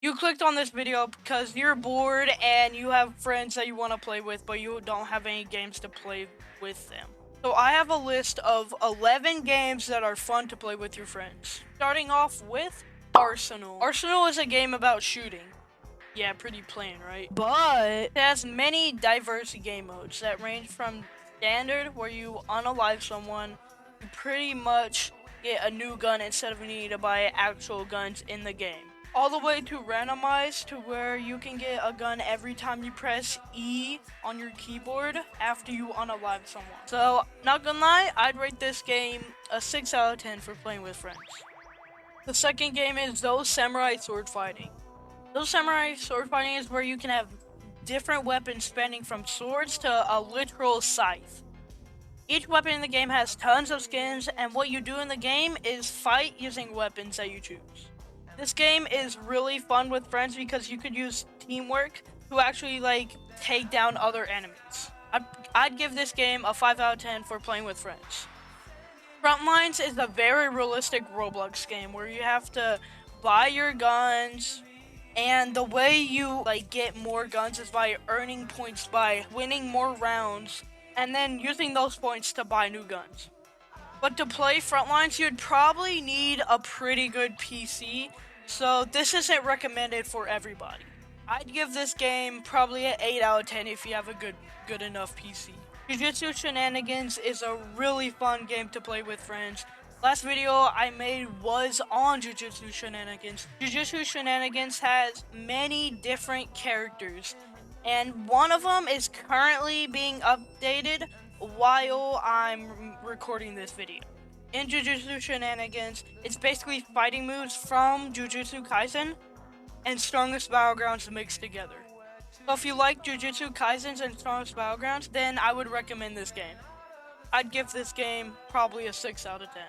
You clicked on this video because you're bored and you have friends that you want to play with, but you don't have any games to play with them. So I have a list of 11 games that are fun to play with your friends. Starting off with Arsenal. Arsenal is a game about shooting. Yeah, pretty plain, right? But it has many diverse game modes that range from standard, where you unalive someone, you pretty much get a new gun instead of needing to buy actual guns in the game, all the way to randomized, to where you can get a gun every time you press E on your keyboard after you unalive someone. So, not gonna lie, I'd rate this game a 6 out of 10 for playing with friends. The second game is Those Samurai Sword Fighting. Those Samurai Sword Fighting is where you can have different weapons spanning from swords to a literal scythe. Each weapon in the game has tons of skins, and what you do in the game is fight using weapons that you choose. This game is really fun with friends because you could use teamwork to actually take down other enemies. I'd give this game a 5 out of 10 for playing with friends. Frontlines is a very realistic Roblox game where you have to buy your guns, and the way you get more guns is by earning points by winning more rounds and then using those points to buy new guns. But to play Frontlines, you'd probably need a pretty good PC, so this isn't recommended for everybody. I'd give this game probably an 8 out of 10 if you have a good enough PC. Jujutsu Shenanigans is a really fun game to play with friends. Last video I made was on Jujutsu Shenanigans. Jujutsu Shenanigans has many different characters, and one of them is currently being updated while I'm recording this video. In Jujutsu Shenanigans, it's basically fighting moves from Jujutsu Kaisen and Strongest Battlegrounds mixed together. So if you like Jujutsu Kaisens and Strongest Battlegrounds, then I would recommend this game. I'd give this game probably a 6 out of 10.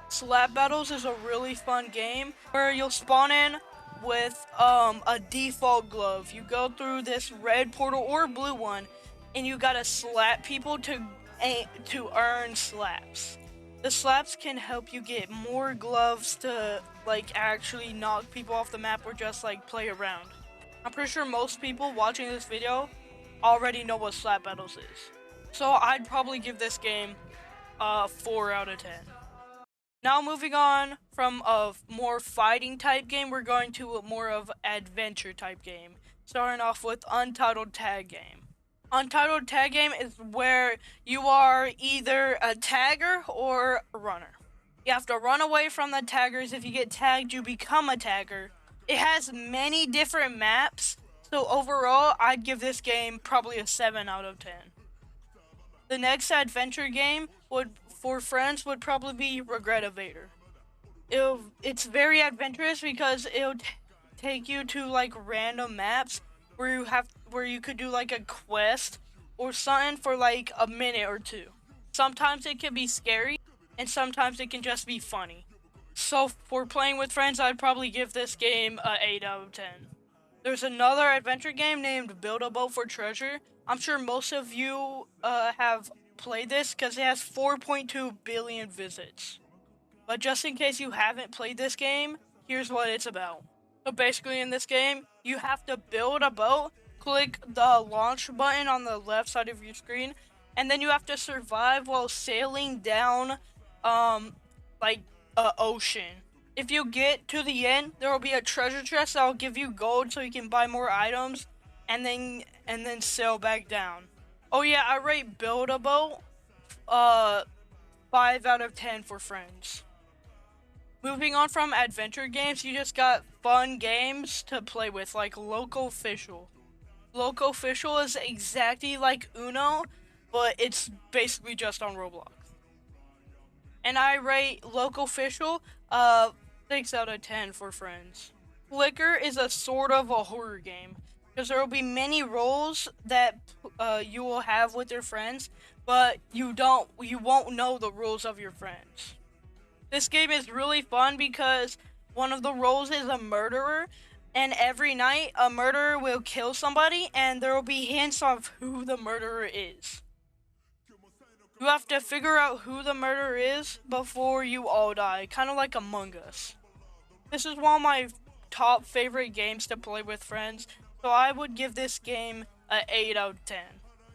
Slap Battles is a really fun game where you'll spawn in with a default glove. You go through this red portal or blue one, and you gotta slap people to earn slaps. The slaps can help you get more gloves to actually knock people off the map or just play around. I'm pretty sure most people watching this video already know what Slap Battles is. So I'd probably give this game a 4 out of 10. Now moving on from a more fighting type game, we're going to a more of adventure type game. Starting off with Untitled Tag Game. Untitled Tag Game is where you are either a tagger or a runner. You have to run away from the taggers. If you get tagged, you become a tagger. It has many different maps, so overall, I'd give this game probably a 7 out of 10. The next adventure game for friends would probably be Regret Evader. It's very adventurous because it'll take you to random maps where you could do a quest or something for a minute or two. Sometimes it can be scary, and sometimes it can just be funny. So for playing with friends, I'd probably give this game a 8 out of 10. There's another adventure game named Build a Boat for Treasure. I'm sure most of you have played this because it has 4.2 billion visits. But just in case you haven't played this game, here's what it's about. So basically in this game, you have to build a boat, click the launch button on the left side of your screen, and then you have to survive while sailing down ocean. If you get to the end, there will be a treasure chest that will give you gold so you can buy more items and then sail back down. Oh yeah, I rate Build a Boat 5 out of 10 for friends. Moving on from adventure games, you just got fun games to play with, like Local Official. Local Official is exactly like Uno, but it's basically just on Roblox. And I rate Local Official 6 out of 10 for friends. Flicker is a sort of a horror game, because there will be many roles that you will have with your friends, but you won't know the rules of your friends. This game is really fun because one of the roles is a murderer, and every night a murderer will kill somebody, and there will be hints of who the murderer is. You have to figure out who the murderer is before you all die, kind of like Among Us. This is one of my top favorite games to play with friends. So I would give this game a 8 out of 10.